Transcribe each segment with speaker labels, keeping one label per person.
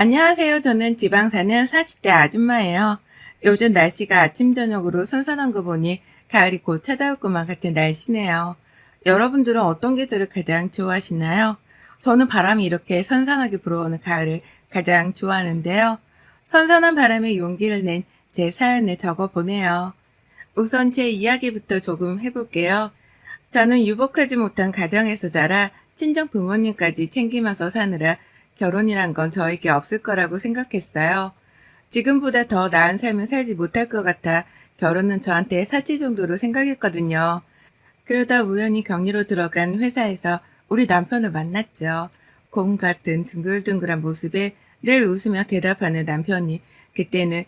Speaker 1: 안녕하세요. 저는 지방 사는 40대 아줌마예요. 요즘 날씨가 아침 저녁으로 선선한 거 보니 가을이 곧 찾아올 것만 같은 날씨네요. 여러분들은 어떤 계절을 가장 좋아하시나요? 저는 바람이 이렇게 선선하게 불어오는 가을을 가장 좋아하는데요. 선선한 바람에 용기를 낸 제 사연을 적어보네요. 우선 제 이야기부터 조금 해볼게요. 저는 유복하지 못한 가정에서 자라 친정 부모님까지 챙기면서 사느라 결혼이란 건 저에게 없을 거라고 생각했어요. 지금보다 더 나은 삶을 살지 못할 것 같아 결혼은 저한테 사치 정도로 생각했거든요. 그러다 우연히 격리로 들어간 회사에서 우리 남편을 만났죠. 곰 같은 둥글둥글한 모습에 늘 웃으며 대답하는 남편이 그때는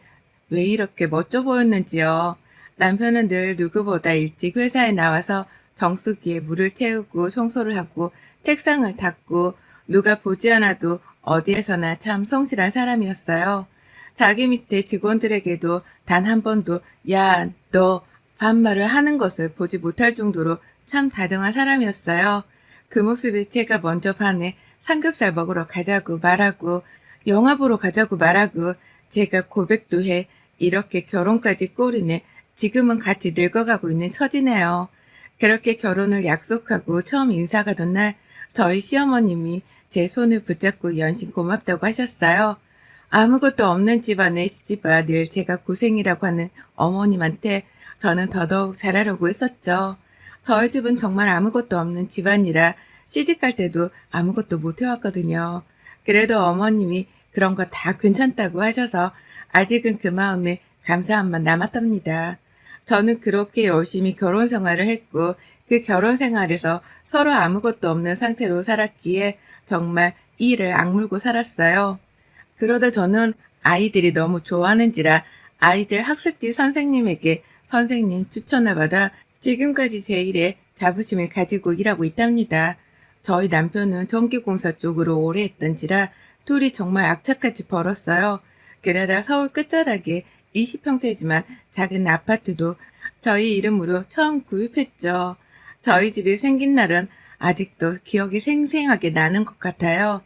Speaker 1: 왜 이렇게 멋져 보였는지요. 남편은 늘 누구보다 일찍 회사에 나와서 정수기에 물을 채우고 청소를 하고 책상을 닦고 누가 보지 않아도 어디에서나 참 성실한 사람이었어요. 자기 밑에 직원들에게도 단 한 번도 야, 너 반말을 하는 것을 보지 못할 정도로 참 다정한 사람이었어요. 그 모습에 제가 먼저 반해 삼겹살 먹으러 가자고 말하고 영화 보러 가자고 말하고 제가 고백도 해 이렇게 결혼까지 꼬리내 지금은 같이 늙어가고 있는 처지네요. 그렇게 결혼을 약속하고 처음 인사가던 날 저희 시어머님이 제 손을 붙잡고 연신 고맙다고 하셨어요. 아무것도 없는 집안에 시집와 늘 제가 고생이라고 하는 어머님한테 저는 더더욱 잘하려고 했었죠. 저희 집은 정말 아무것도 없는 집안이라 시집갈 때도 아무것도 못 해왔거든요. 그래도 어머님이 그런 거 다 괜찮다고 하셔서 아직은 그 마음에 감사함만 남았답니다. 저는 그렇게 열심히 결혼 생활을 했고 그 결혼 생활에서 서로 아무것도 없는 상태로 살았기에 정말 이를 악물고 살았어요. 그러다 저는 아이들이 너무 좋아하는지라 아이들 학습지 선생님에게 선생님 추천을 받아 지금까지 제 일에 자부심을 가지고 일하고 있답니다. 저희 남편은 전기공사 쪽으로 오래 했던지라 둘이 정말 악착같이 벌었어요. 게다가 서울 끝자락에 20평대지만 작은 아파트도 저희 이름으로 처음 구입했죠. 저희 집이 생긴 날은 아직도 기억이 생생하게 나는 것 같아요.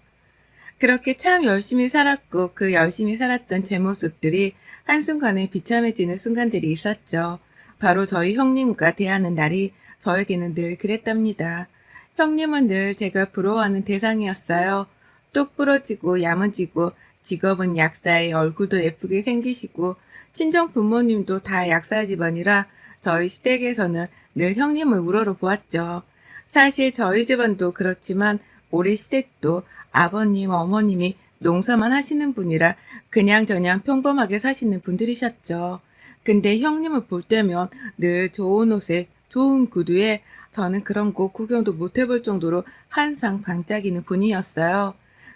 Speaker 1: 그렇게 참 열심히 살았고 그 열심히 살았던 제 모습들이 한순간에 비참해지는 순간들이 있었죠. 바로 저희 형님과 대하는 날이 저에게는 늘 그랬답니다. 형님은 늘 제가 부러워하는 대상이었어요. 똑 부러지고 야무지고 직업은 약사에 얼굴도 예쁘게 생기시고 친정 부모님도 다 약사 집안이라 저희 시댁에서는 늘 형님을 우러러 보았죠. 사실 저희 집안도 그렇지만 우리 시댁도 아버님, 어머님이 농사만 하시는 분이라 그냥저냥 평범하게 사시는 분들이셨죠. 근데 형님을 볼 때면 늘 좋은 옷에 좋은 구두에 저는 그런 거 구경도 못 해볼 정도로 항상 반짝이는 분이었어요.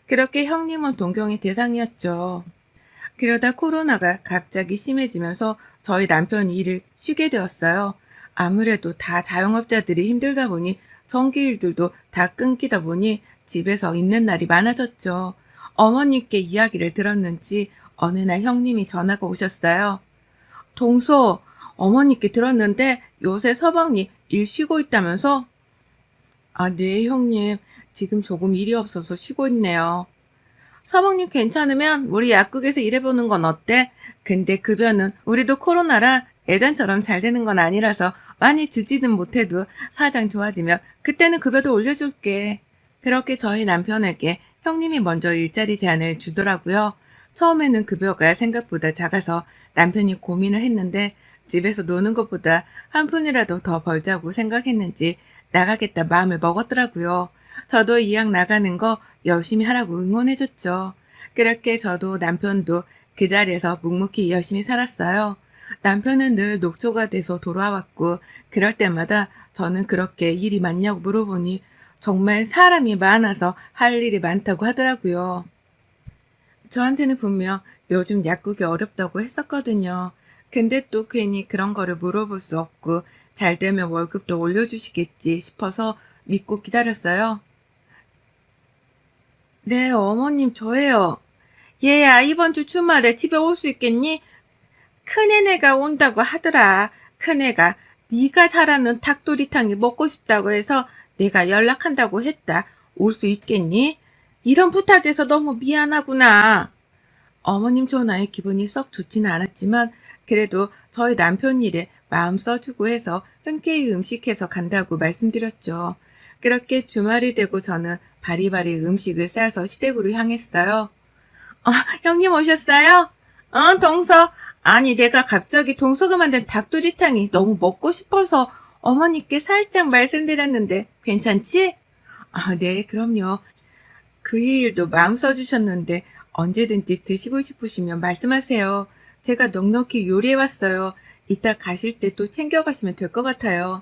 Speaker 1: 그렇게 형님은 동경의 대상이었죠. 그러다 코로나가 갑자기 심해지면서 저희 남편이 일을 쉬게 되었어요. 아무래도 다 자영업자들이 힘들다 보니 전기일들도 다 끊기다 보니 집에서 있는 날이 많아졌죠. 어머님께 이야기를 들었는지 어느 날 형님이 전화가 오셨어요. 동서, 어머니께 들었는데 요새 서방님 일 쉬고 있다면서? 아, 네, 형님. 지금 조금 일이 없어서 쉬고 있네요. 서방님 괜찮으면 우리 약국에서 일해보는 건 어때? 근데 급여는 우리도 코로나라 예전처럼 잘 되는 건 아니라서 많이 주지는 못해도 사장 좋아지면 그때는 급여도 올려줄게. 그렇게 저희 남편에게 형님이 먼저 일자리 제안을 주더라고요. 처음에는 급여가 생각보다 작아서 남편이 고민을 했는데 집에서 노는 것보다 한 푼이라도 더 벌자고 생각했는지 나가겠다 마음을 먹었더라고요. 저도 이왕 나가는 거 열심히 하라고 응원해줬죠. 그렇게 저도 남편도 그 자리에서 묵묵히 열심히 살았어요. 남편은 늘 녹초가 돼서 돌아왔고 그럴 때마다 저는 그렇게 일이 많냐고 물어보니 정말 사람이 많아서 할 일이 많다고 하더라고요. 저한테는 분명 요즘 약국이 어렵다고 했었거든요. 근데 또 괜히 그런 거를 물어볼 수 없고 잘 되면 월급도 올려주시겠지 싶어서 믿고 기다렸어요. 네, 어머님 저예요. 얘야, 이번 주 주말에 집에 올 수 있겠니? 큰애네가 온다고 하더라. 큰애가 네가 잘하는 닭도리탕이 먹고 싶다고 해서 내가 연락한다고 했다. 올 수 있겠니? 이런 부탁해서 너무 미안하구나. 어머님 전화에 기분이 썩 좋지는 않았지만 그래도 저희 남편 일에 마음 써주고 해서 흔쾌히 음식해서 간다고 말씀드렸죠. 그렇게 주말이 되고 저는 바리바리 음식을 싸서 시댁으로 향했어요. 형님 오셨어요? 동서. 아니, 내가 갑자기 동서가 만든 닭도리탕이 너무 먹고 싶어서 어머니께 살짝 말씀드렸는데 괜찮지? 네, 그럼요. 그 일도 마음 써주셨는데 언제든지 드시고 싶으시면 말씀하세요. 제가 넉넉히 요리해왔어요. 이따 가실 때 또 챙겨가시면 될 것 같아요.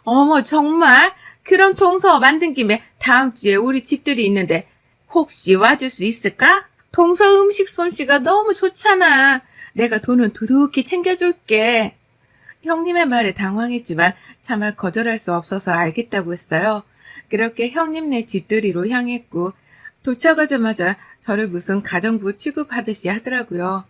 Speaker 1: 어머, 정말? 그럼 동서 만든 김에 다음 주에 우리 집들이 있는데 혹시 와줄 수 있을까? 동서 음식 솜씨가 너무 좋잖아. 내가 돈은 두둑히 챙겨줄게. 형님의 말에 당황했지만 차마 거절할 수 없어서 알겠다고 했어요. 그렇게 형님네 집들이로 향했고 도착하자마자 저를 무슨 가정부 취급하듯이 하더라고요.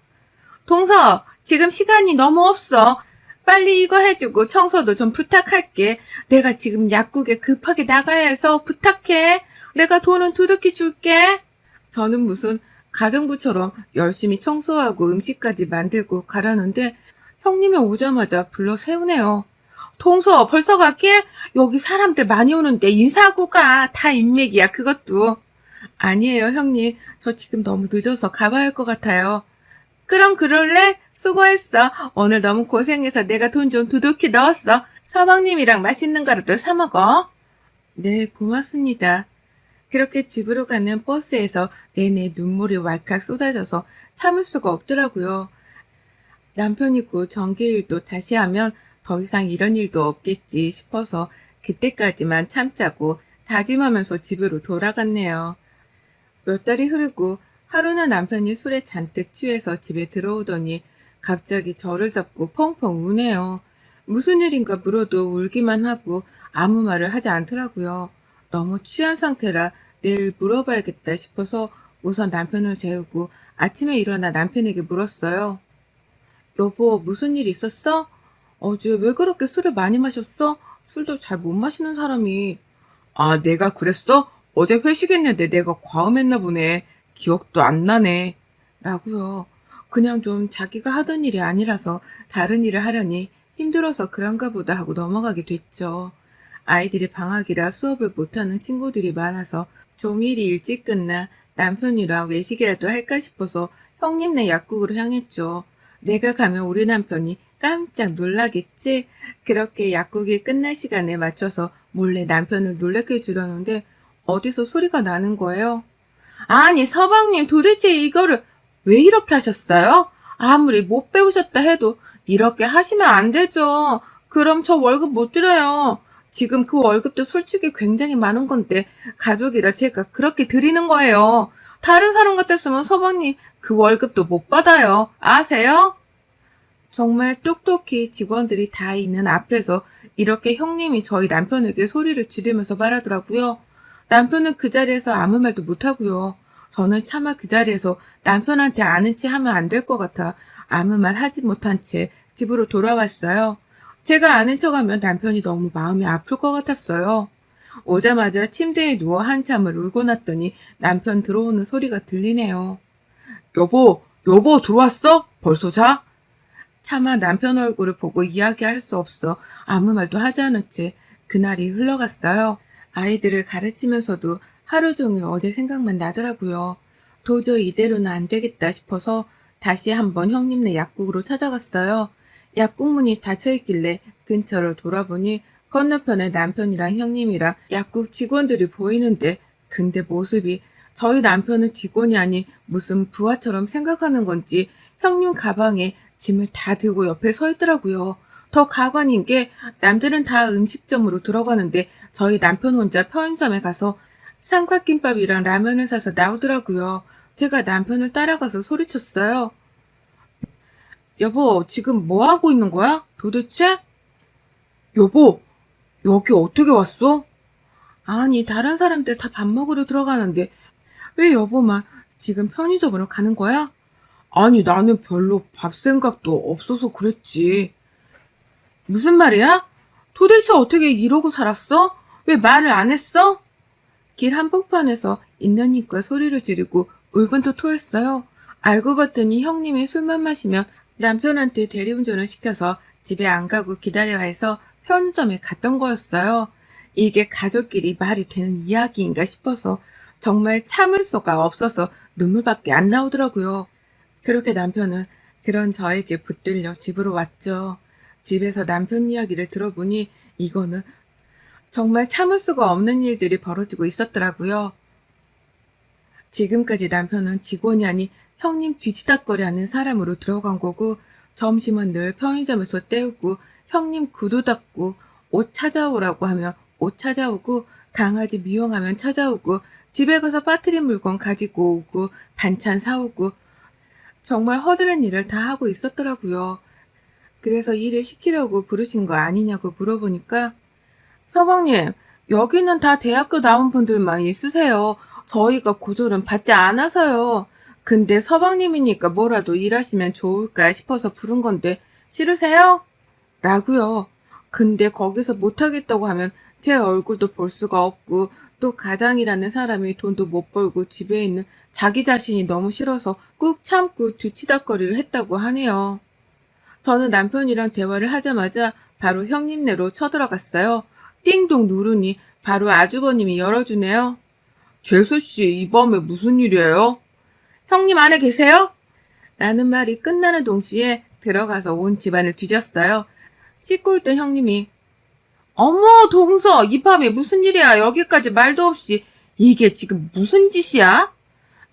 Speaker 1: 동서, 지금 시간이 너무 없어. 빨리 이거 해주고 청소도 좀 부탁할게. 내가 지금 약국에 급하게 나가야 해서 부탁해. 내가 돈은 두둑히 줄게. 저는 무슨 가정부처럼 열심히 청소하고 음식까지 만들고 가라는데 형님이 오자마자 불러 세우네요. 동서, 벌써 갈게? 여기 사람들 많이 오는데 인사하고 가. 다 인맥이야, 그것도. 아니에요, 형님. 저 지금 너무 늦어서 가봐야 할 것 같아요. 그럼 그럴래? 수고했어. 오늘 너무 고생해서 내가 돈 좀 두둑히 넣었어. 서방님이랑 맛있는 거라도 사 먹어. 네, 고맙습니다. 그렇게 집으로 가는 버스에서 내내 눈물이 왈칵 쏟아져서 참을 수가 없더라고요. 남편이고 전기일도 다시 하면 더 이상 이런 일도 없겠지 싶어서 그때까지만 참자고 다짐하면서 집으로 돌아갔네요. 몇 달이 흐르고 하루는 남편이 술에 잔뜩 취해서 집에 들어오더니 갑자기 저를 잡고 펑펑 우네요. 무슨 일인가 물어도 울기만 하고 아무 말을 하지 않더라고요. 너무 취한 상태라 내일 물어봐야겠다 싶어서 우선 남편을 재우고 아침에 일어나 남편에게 물었어요. 여보, 무슨 일 있었어? 어제 왜 그렇게 술을 많이 마셨어? 술도 잘 못 마시는 사람이. 내가 그랬어? 어제 회식했는데 내가 과음했나 보네. 기억도 안 나네. 라고요. 그냥 좀 자기가 하던 일이 아니라서 다른 일을 하려니 힘들어서 그런가 보다 하고 넘어가게 됐죠. 아이들이 방학이라 수업을 못하는 친구들이 많아서 좀 일이 일찍 끝나 남편이랑 외식이라도 할까 싶어서 형님네 약국으로 향했죠. 내가 가면 우리 남편이 깜짝 놀라겠지? 그렇게 약국이 끝날 시간에 맞춰서 몰래 남편을 놀래켜 주려는데 어디서 소리가 나는 거예요. 아니, 서방님 도대체 이거를 왜 이렇게 하셨어요? 아무리 못 배우셨다 해도 이렇게 하시면 안 되죠. 그럼 저 월급 못 드려요. 지금 그 월급도 솔직히 굉장히 많은 건데 가족이라 제가 그렇게 드리는 거예요. 다른 사람 같았으면 서방님 그 월급도 못 받아요. 아세요? 정말 똑똑히 직원들이 다 있는 앞에서 이렇게 형님이 저희 남편에게 소리를 지르면서 말하더라고요. 남편은 그 자리에서 아무 말도 못하고요. 저는 차마 그 자리에서 남편한테 아는 체 하면 안 될 것 같아 아무 말 하지 못한 채 집으로 돌아왔어요. 제가 아는 척하면 남편이 너무 마음이 아플 것 같았어요. 오자마자 침대에 누워 한참을 울고 났더니 남편 들어오는 소리가 들리네요. 여보, 들어왔어? 벌써 자? 차마 남편 얼굴을 보고 이야기할 수 없어 아무 말도 하지 않은 채 그날이 흘러갔어요. 아이들을 가르치면서도 하루 종일 어제 생각만 나더라고요. 도저히 이대로는 안 되겠다 싶어서 다시 한번 형님네 약국으로 찾아갔어요. 약국 문이 닫혀있길래 근처를 돌아보니 건너편에 남편이랑 형님이랑 약국 직원들이 보이는데 근데 모습이 저희 남편은 직원이 아닌 무슨 부하처럼 생각하는 건지 형님 가방에 짐을 다 들고 옆에 서 있더라고요. 더 가관인 게 남들은 다 음식점으로 들어가는데 저희 남편 혼자 편의점에 가서 삼각김밥이랑 라면을 사서 나오더라고요. 제가 남편을 따라가서 소리쳤어요. 여보, 지금 뭐 하고 있는 거야? 도대체? 여보, 여기 어떻게 왔어? 아니, 다른 사람들 다 밥 먹으러 들어가는데 왜 여보만 지금 편의점으로 가는 거야? 아니, 나는 별로 밥 생각도 없어서 그랬지. 무슨 말이야? 도대체 어떻게 이러고 살았어? 왜 말을 안 했어? 길 한복판에서 있는 힘과 소리를 지르고 울분도 토했어요. 알고 봤더니 형님이 술만 마시면 남편한테 대리운전을 시켜서 집에 안 가고 기다려야 해서 편의점에 갔던 거였어요. 이게 가족끼리 말이 되는 이야기인가 싶어서 정말 참을 수가 없어서 눈물밖에 안 나오더라고요. 그렇게 남편은 그런 저에게 붙들려 집으로 왔죠. 집에서 남편 이야기를 들어보니 이거는 정말 참을 수가 없는 일들이 벌어지고 있었더라고요. 지금까지 남편은 직원이 아닌 형님 뒤치다꺼리하는 사람으로 들어간 거고, 점심은 늘 편의점에서 때우고 형님 구두 닦고, 옷 찾아오라고 하면 옷 찾아오고, 강아지 미용하면 찾아오고, 집에 가서 빠뜨린 물건 가지고 오고, 반찬 사오고, 정말 허드렛 일을 다 하고 있었더라고요. 그래서 일을 시키려고 부르신 거 아니냐고 물어보니까, 서방님, 여기는 다 대학교 나온 분들만 있으세요. 저희가 고졸은 받지 않아서요. 근데 서방님이니까 뭐라도 일하시면 좋을까 싶어서 부른 건데 싫으세요? 라고요. 근데 거기서 못하겠다고 하면 제 얼굴도 볼 수가 없고, 또 가장이라는 사람이 돈도 못 벌고 집에 있는 자기 자신이 너무 싫어서 꾹 참고 뒤치다꺼리를 했다고 하네요. 저는 남편이랑 대화를 하자마자 바로 형님네로 쳐들어갔어요. 띵동 누르니 바로 아주버님이 열어주네요. 죄수씨, 이 밤에 무슨 일이에요? 형님 안에 계세요? 라는 말이 끝나는 동시에 들어가서 온 집안을 뒤졌어요. 씻고 있던 형님이, 어머, 동서, 이 밤에 무슨 일이야? 여기까지 말도 없이. 이게 지금 무슨 짓이야?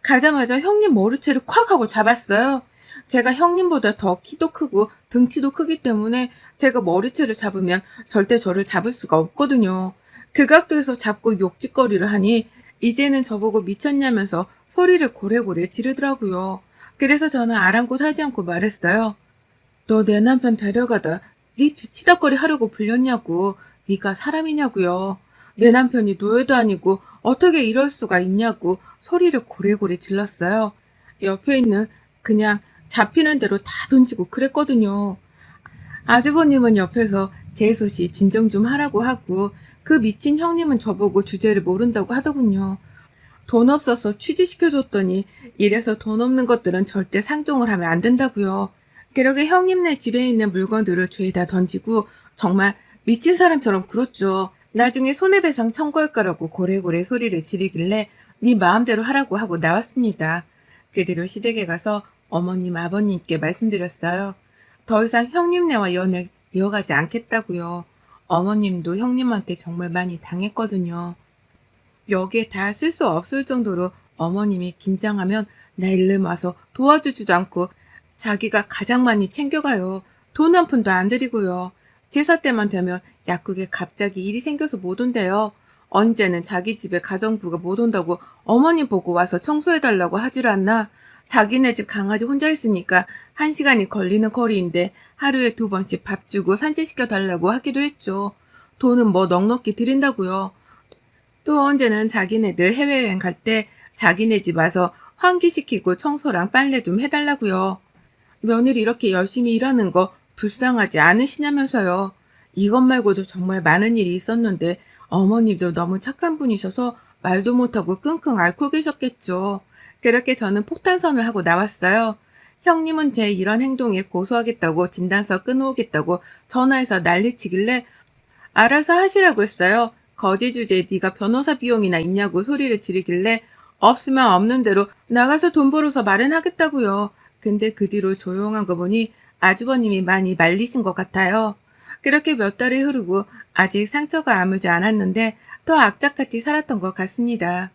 Speaker 1: 가자마자 형님 머리채를 콱 하고 잡았어요. 제가 형님보다 더 키도 크고 등치도 크기 때문에 제가 머리채를 잡으면 절대 저를 잡을 수가 없거든요. 그 각도에서 잡고 욕짓거리를 하니 이제는 저보고 미쳤냐면서 소리를 고래고래 지르더라고요. 그래서 저는 아랑곳하지 않고 말했어요. 너 내 남편 데려가다 네 뒤치다꺼리 하려고 불렸냐고. 네가 사람이냐고요. 내 남편이 노예도 아니고 어떻게 이럴 수가 있냐고 소리를 고래고래 질렀어요. 옆에 있는 그냥 잡히는 대로 다 던지고 그랬거든요. 아주버님은 옆에서 재수 씨 진정 좀 하라고 하고, 그 미친 형님은 저보고 주제를 모른다고 하더군요. 돈 없어서 취직시켜줬더니 이래서 돈 없는 것들은 절대 상종을 하면 안 된다고요. 그러게 형님네 집에 있는 물건들을 죄에다 던지고 정말 미친 사람처럼 굴었죠. 나중에 손해배상 청구할 거라고 고래고래 소리를 지르길래 네 마음대로 하라고 하고 나왔습니다. 그 뒤로 시댁에 가서 어머님, 아버님께 말씀드렸어요. 더 이상 형님네와 연애 이어가지 않겠다고요. 어머님도 형님한테 정말 많이 당했거든요. 여기에 다 쓸 수 없을 정도로 어머님이 긴장하면 나 일름 와서 도와주지도 않고 자기가 가장 많이 챙겨가요. 돈 한 푼도 안 드리고요. 제사 때만 되면 약국에 갑자기 일이 생겨서 못 온대요. 언제는 자기 집에 가정부가 못 온다고 어머님 보고 와서 청소해달라고 하질 않나. 자기네 집 강아지 혼자 있으니까 1시간이 걸리는 거리인데 하루에 2번씩 밥 주고 산책시켜달라고 하기도 했죠. 돈은 뭐 넉넉히 드린다고요. 또 언제는 자기네들 해외여행 갈 때 자기네 집 와서 환기시키고 청소랑 빨래 좀 해달라고요. 며느리 이렇게 열심히 일하는 거 불쌍하지 않으시냐면서요. 이것 말고도 정말 많은 일이 있었는데 어머님도 너무 착한 분이셔서 말도 못하고 끙끙 앓고 계셨겠죠. 그렇게 저는 폭탄선을 하고 나왔어요. 형님은 제 이런 행동에 고소하겠다고 진단서 끊어오겠다고 전화해서 난리치길래 알아서 하시라고 했어요. 거지 주제에 네가 변호사 비용이나 있냐고 소리를 지르길래 없으면 없는 대로 나가서 돈 벌어서 마련하겠다고요. 근데 그 뒤로 조용한 거 보니 아주버님이 많이 말리신 것 같아요. 그렇게 몇 달이 흐르고 아직 상처가 아물지 않았는데 더 악착같이 살았던 것 같습니다.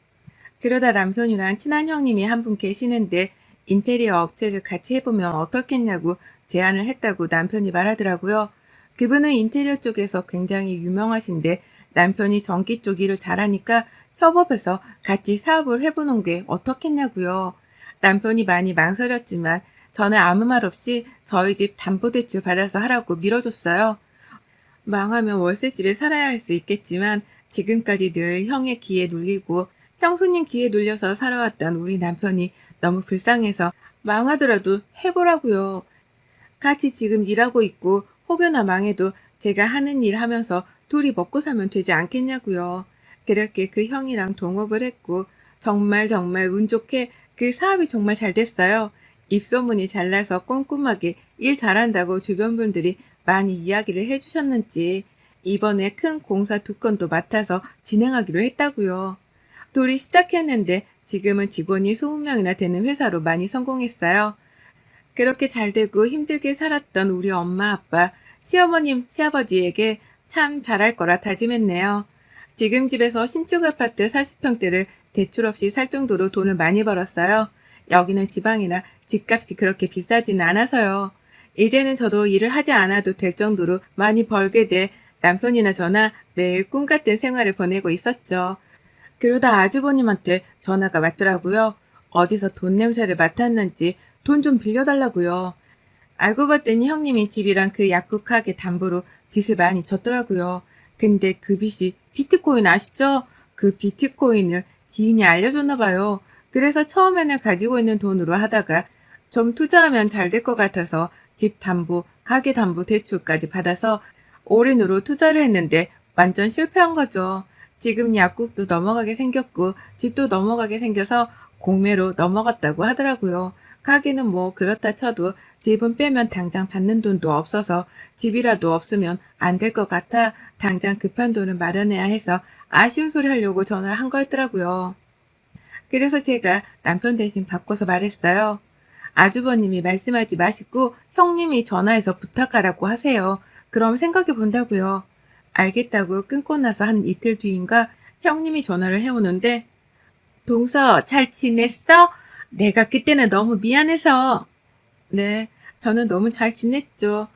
Speaker 1: 그러다 남편이랑 친한 형님이 한 분 계시는데 인테리어 업체를 같이 해보면 어떻겠냐고 제안을 했다고 남편이 말하더라고요. 그분은 인테리어 쪽에서 굉장히 유명하신데 남편이 전기 쪽 일을 잘하니까 협업해서 같이 사업을 해보는 게 어떻겠냐고요. 남편이 많이 망설였지만 저는 아무 말 없이 저희 집 담보대출 받아서 하라고 밀어줬어요. 망하면 월세집에 살아야 할 수 있겠지만 지금까지 늘 형의 기에 눌리고 형수님 기에 눌려서 살아왔던 우리 남편이 너무 불쌍해서 망하더라도 해보라고요. 같이 지금 일하고 있고 혹여나 망해도 제가 하는 일 하면서 둘이 먹고 살면 되지 않겠냐고요. 그렇게 그 형이랑 동업을 했고 정말 운 좋게 그 사업이 정말 잘 됐어요. 입소문이 잘 나서 꼼꼼하게 일 잘한다고 주변 분들이 많이 이야기를 해주셨는지 이번에 큰 공사 2건도 맡아서 진행하기로 했다고요. 둘이 시작했는데 지금은 직원이 20명이나 되는 회사로 많이 성공했어요. 그렇게 잘 되고 힘들게 살았던 우리 엄마, 아빠, 시어머님, 시아버지에게 참 잘할 거라 다짐했네요. 지금 집에서 신축 아파트 40평대를 대출 없이 살 정도로 돈을 많이 벌었어요. 여기는 지방이라 집값이 그렇게 비싸진 않아서요. 이제는 저도 일을 하지 않아도 될 정도로 많이 벌게 돼 남편이나 저나 매일 꿈같은 생활을 보내고 있었죠. 그러다 아주버님한테 전화가 왔더라고요. 어디서 돈 냄새를 맡았는지 돈 좀 빌려달라고요. 알고 봤더니 형님이 집이랑 그 약국 가게 담보로 빚을 많이 졌더라고요. 근데 그 빚이 비트코인 아시죠? 그 비트코인을 지인이 알려줬나 봐요. 그래서 처음에는 가지고 있는 돈으로 하다가 좀 투자하면 잘 될 것 같아서 집 담보, 가게 담보 대출까지 받아서 올인으로 투자를 했는데 완전 실패한 거죠. 지금 약국도 넘어가게 생겼고 집도 넘어가게 생겨서 공매로 넘어갔다고 하더라고요. 가게는 뭐 그렇다 쳐도 집은 빼면 당장 받는 돈도 없어서 집이라도 없으면 안 될 것 같아 당장 급한 돈을 마련해야 해서 아쉬운 소리 하려고 전화를 한 거였더라고요. 그래서 제가 남편 대신 바꿔서 말했어요. 아주버님이 말씀하지 마시고 형님이 전화해서 부탁하라고 하세요. 그럼 생각해 본다고요. 알겠다고 끊고 나서 한 이틀 뒤인가 형님이 전화를 해오는데 동서 잘 지냈어? 내가 그때는 너무 미안해서. 네, 저는 너무 잘 지냈죠.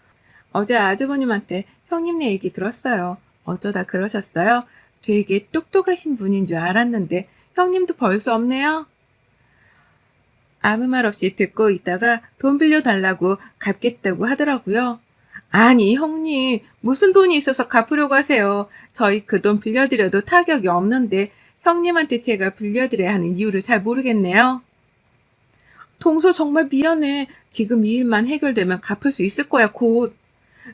Speaker 1: 어제 아주버님한테 형님네 얘기 들었어요. 어쩌다 그러셨어요? 되게 똑똑하신 분인 줄 알았는데 형님도 벌써 없네요. 아무 말 없이 듣고 있다가 돈 빌려달라고 갚겠다고 하더라고요. 아니, 형님, 무슨 돈이 있어서 갚으려고 하세요? 저희 그 돈 빌려드려도 타격이 없는데 형님한테 제가 빌려드려야 하는 이유를 잘 모르겠네요. 동서 정말 미안해. 지금 이 일만 해결되면 갚을 수 있을 거야, 곧.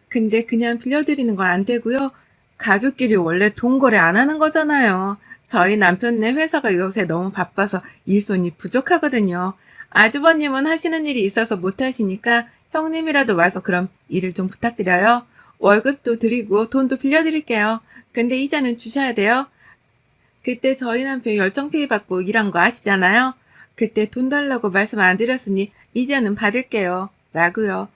Speaker 1: 근데 그냥 빌려드리는 건 안 되고요. 가족끼리 원래 돈 거래 안 하는 거잖아요. 저희 남편네 회사가 요새 너무 바빠서 일손이 부족하거든요. 아주버님은 하시는 일이 있어서 못 하시니까 형님이라도 와서 그럼 일을 좀 부탁드려요. 월급도 드리고 돈도 빌려드릴게요. 근데 이자는 주셔야 돼요. 그때 저희 남편 열정페이 받고 일한 거 아시잖아요. 그때 돈 달라고 말씀 안 드렸으니 이자는 받을게요. 라고요.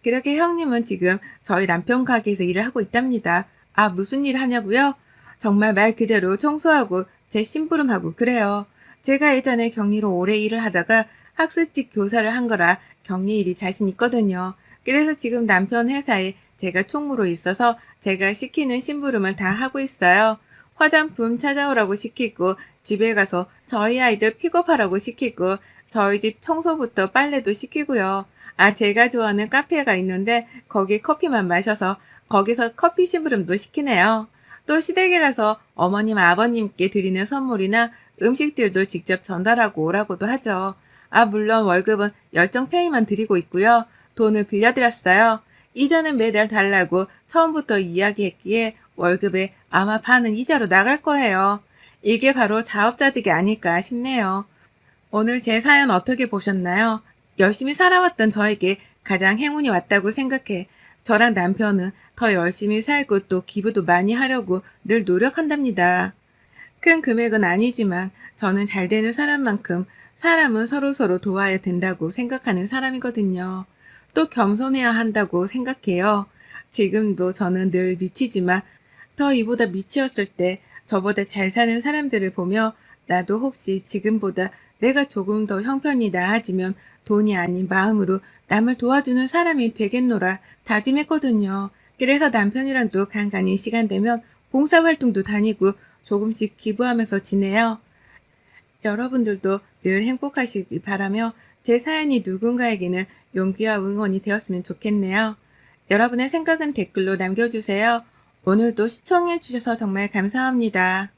Speaker 1: 그렇게 형님은 지금 저희 남편 가게에서 일을 하고 있답니다. 아, 무슨 일 하냐고요? 정말 말 그대로 청소하고 제 심부름하고 그래요. 제가 예전에 격리로 오래 일을 하다가 학습직 교사를 한 거라 격리 일이 자신 있거든요. 그래서 지금 남편 회사에 제가 총무로 있어서 제가 시키는 심부름을 다 하고 있어요. 화장품 찾아오라고 시키고 집에 가서 저희 아이들 픽업하라고 시키고 저희 집 청소부터 빨래도 시키고요. 아, 제가 좋아하는 카페가 있는데 거기 커피만 마셔서 거기서 커피 심부름도 시키네요. 또 시댁에 가서 어머님, 아버님께 드리는 선물이나 음식들도 직접 전달하고 오라고도 하죠. 아, 물론 월급은 열정페이만 드리고 있고요. 돈을 빌려드렸어요. 이자는 매달 달라고 처음부터 이야기했기에 월급의 아마 반은 이자로 나갈 거예요. 이게 바로 자업자득이 아닐까 싶네요. 오늘 제 사연 어떻게 보셨나요? 열심히 살아왔던 저에게 가장 행운이 왔다고 생각해. 저랑 남편은 더 열심히 살고 또 기부도 많이 하려고 늘 노력한답니다. 큰 금액은 아니지만 저는 잘 되는 사람만큼 사람은 서로서로 도와야 된다고 생각하는 사람이거든요. 또 겸손해야 한다고 생각해요. 지금도 저는 늘 미치지만 더 이보다 미치었을 때 저보다 잘 사는 사람들을 보며 나도 혹시 지금보다 내가 조금 더 형편이 나아지면 돈이 아닌 마음으로 남을 도와주는 사람이 되겠노라 다짐했거든요. 그래서 남편이랑도 간간히 시간 되면 봉사활동도 다니고 조금씩 기부하면서 지내요. 여러분들도 늘 행복하시기 바라며 제 사연이 누군가에게는 용기와 응원이 되었으면 좋겠네요. 여러분의 생각은 댓글로 남겨주세요. 오늘도 시청해주셔서 정말 감사합니다.